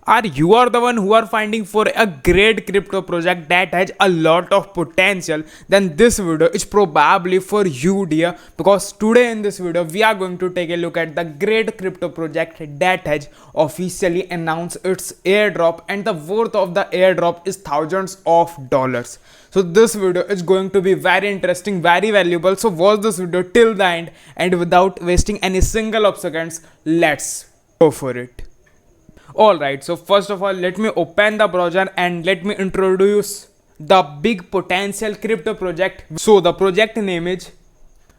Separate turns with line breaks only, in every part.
Are you are the one who are finding for a great crypto project that has a lot of potential, then this video is probably for you, dear, because today in this video we are going to take a look at the great crypto project that has officially announced its airdrop, and the worth of the airdrop is thousands of dollars. So this video is going to be very interesting, very valuable, so watch this video till the end, and without wasting any single of seconds, let's go for it. Alright, so first of all, let me open the browser and let me introduce the big potential crypto project. So the project name is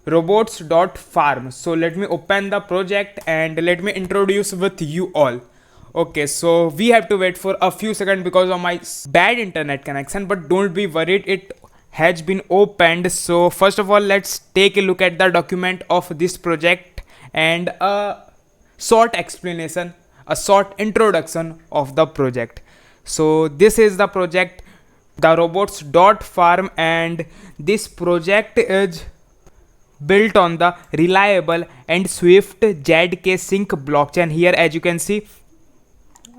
robots.farm. So let me open the project and let me introduce with you all. Okay, so we have to wait for a few seconds because of my bad internet connection, but don't be worried, it has been opened. So first of all, let's take a look at the document of this project and a short explanation, a short introduction of the project. So this is the project, the robots.farm, and this project is built on the reliable and swift ZK Sync blockchain. Here as you can see,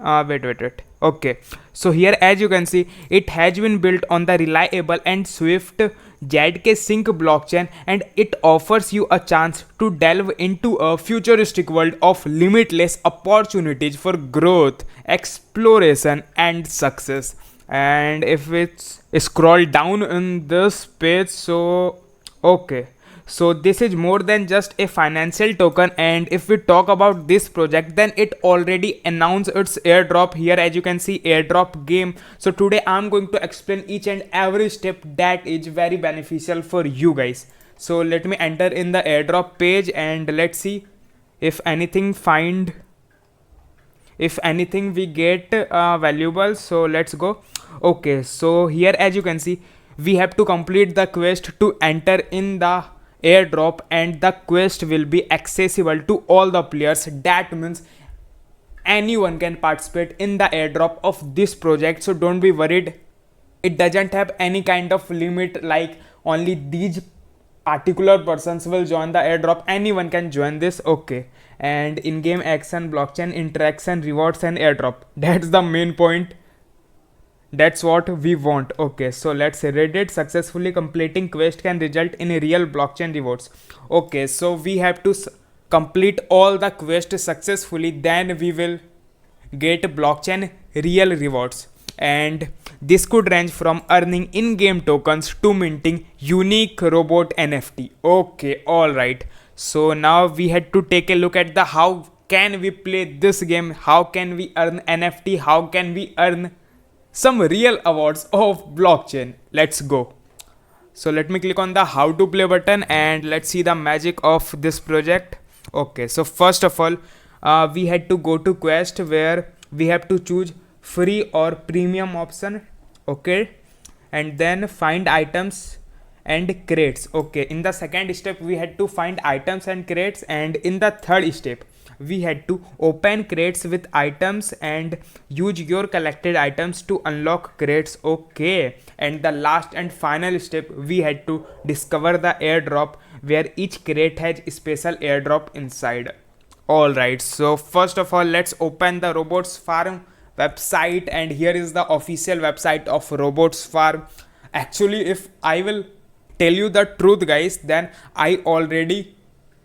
wait. Okay, so here as you can see, it has been built on the reliable and swift ZK Sync blockchain, and it offers you a chance to delve into a futuristic world of limitless opportunities for growth, exploration, and success. And if it's scroll down in this page, so okay, so this is more than just a financial token. And if we talk about this project, then it already announced its airdrop. Here as you can see, airdrop game. So today I'm going to explain each and every step that is very beneficial for you guys. So let me enter in the airdrop page and let's see if anything we get valuable. So let's go. Okay, so here as you can see, we have to complete the quest to enter in the airdrop, and the quest will be accessible to all the players. That means anyone can participate in the airdrop of this project, so don't be worried, it doesn't have any kind of limit like only these particular persons will join the airdrop. Anyone can join this. Okay, and in-game action, blockchain interaction, rewards, and airdrop, that's the main point, that's what we want. Okay, so let's read it. Successfully completing quest can result in a real blockchain rewards. Okay, so we have to complete all the quests successfully, then we will get blockchain real rewards, and this could range from earning in-game tokens to minting unique robot NFT. Okay, all right, so now we had to take a look at the how can we play this game, how can we earn NFT, how can we earn some real awards of blockchain. Let's go. So let me click on the how to play button and let's see the magic of this project. Okay, so first of all, we had to go to quest where we have to choose free or premium option. Okay, and then find items and crates. Okay, in the second step we had to find items and crates, and in the third step we had to open crates with items and use your collected items to unlock crates. Okay, and the last and final step, we had to discover the airdrop where each crate has a special airdrop inside. Alright, so first of all, let's open the Robots Farm website, and here is the official website of Robots Farm. Actually, if I will tell you the truth guys, then I already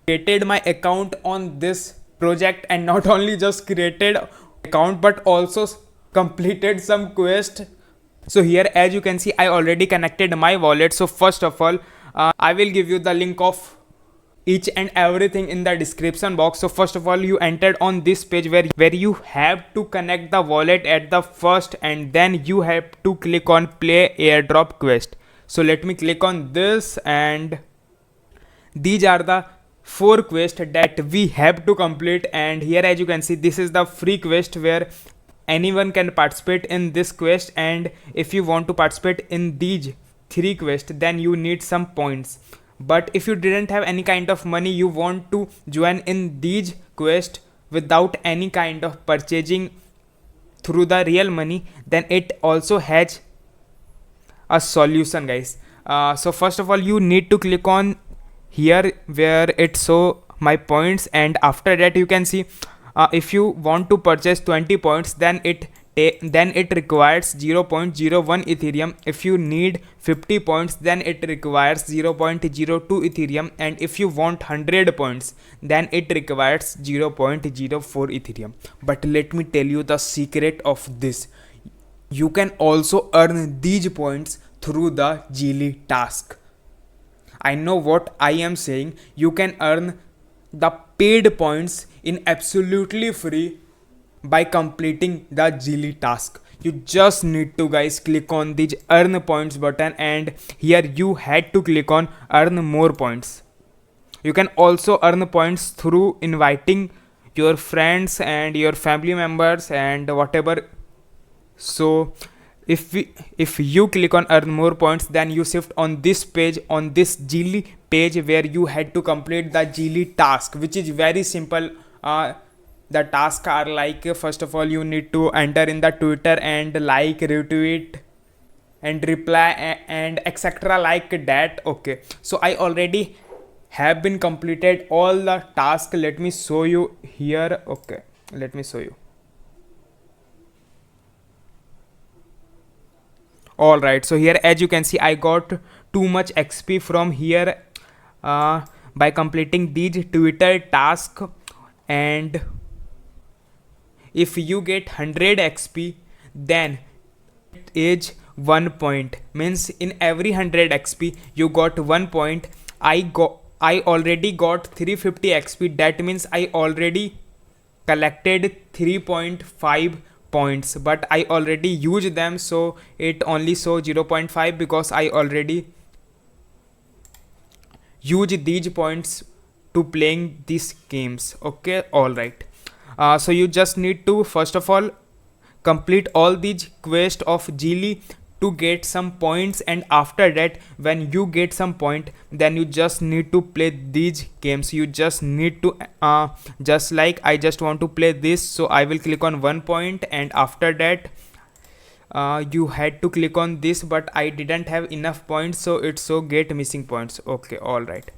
created my account on this project, and not only just created account but also completed some quest. So here as you can see, I already connected my wallet. So first of all, I will give you the link of each and everything in the description box. So first of all, you entered on this page where you have to connect the wallet at the first, and then you have to click on play airdrop quest. So let me click on this, and these are the 4 quests that we have to complete. And here as you can see, this is the free quest where anyone can participate in this quest, and if you want to participate in these 3 quests, then you need some points. But if you didn't have any kind of money, you want to join in these quests without any kind of purchasing through the real money, then it also has a solution guys. So first of all, you need to click on here where it show my points, and after that you can see if you want to purchase 20 points, then it requires 0.01 ethereum. If you need 50 points, then it requires 0.02 ethereum, and if you want 100 points, then it requires 0.04 ethereum. But let me tell you the secret of this. You can also earn these points through the Geely task. I know what I am saying. You can earn the paid points in absolutely free by completing the Geely task. You just need to guys click on this earn points button, and here you had to click on earn more points. You can also earn points through inviting your friends and your family members and whatever. So if you click on earn more points, then you shift on this page, on this Geely page, where you had to complete the Geely task, which is very simple. The tasks are like, first of all, you need to enter in the Twitter and like, retweet and reply and etc like that. Okay, so I already have been completed all the tasks. Let me show you here. Okay, let me show you. Alright, so here as you can see, I got too much XP from here by completing these Twitter task. And if you get 100 XP, then it is 1 point. Means in every 100 XP you got 1 point. I already got 350 XP. That means I already collected 3.5 points, but I already used them, so it only shows 0.5 because I already used these points to playing these games. Okay, alright. So you just need to first of all complete all these quests of Geely to get some points, and after that, when you get some point, then you just need to play these games. You just need to just like I just want to play this, so I will click on 1 point, and after that you had to click on this, but I didn't have enough points, so it's so get missing points. Okay, alright.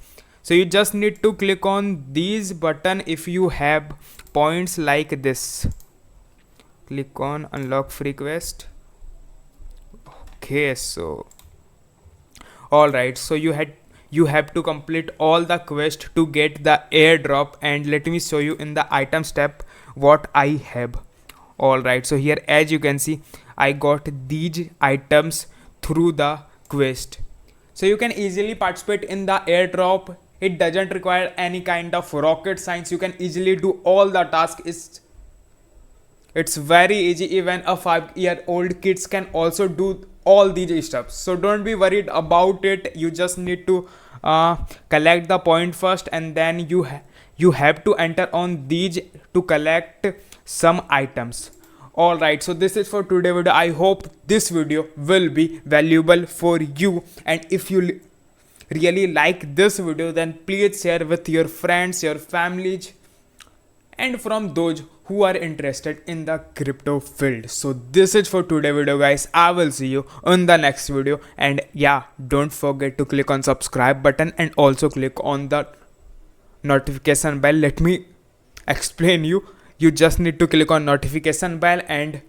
So you just need to click on these button if you have points like this. Click on unlock free quest. Okay, so alright, so you have to complete all the quest to get the airdrop, and let me show you in the item step what I have. Alright, so here as you can see, I got these items through the quest. So you can easily participate in the airdrop. It doesn't require any kind of rocket science. You can easily do all the tasks. It's very easy. Even a 5-year-old kids can also do all these stuff. So don't be worried about it. You just need to collect the point first, and then you have to enter on these to collect some items. Alright, so this is for today video. I hope this video will be valuable for you, and if you really like this video, then please share with your friends, your families, and from those who are interested in the crypto field. So this is for today video guys. I will see you on the next video, and yeah, don't forget to click on subscribe button and also click on the notification bell. Let me explain you. You just need to click on notification bell and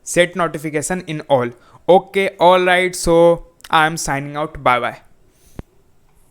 set notification in all. Okay, alright, so I'm signing out. Bye bye.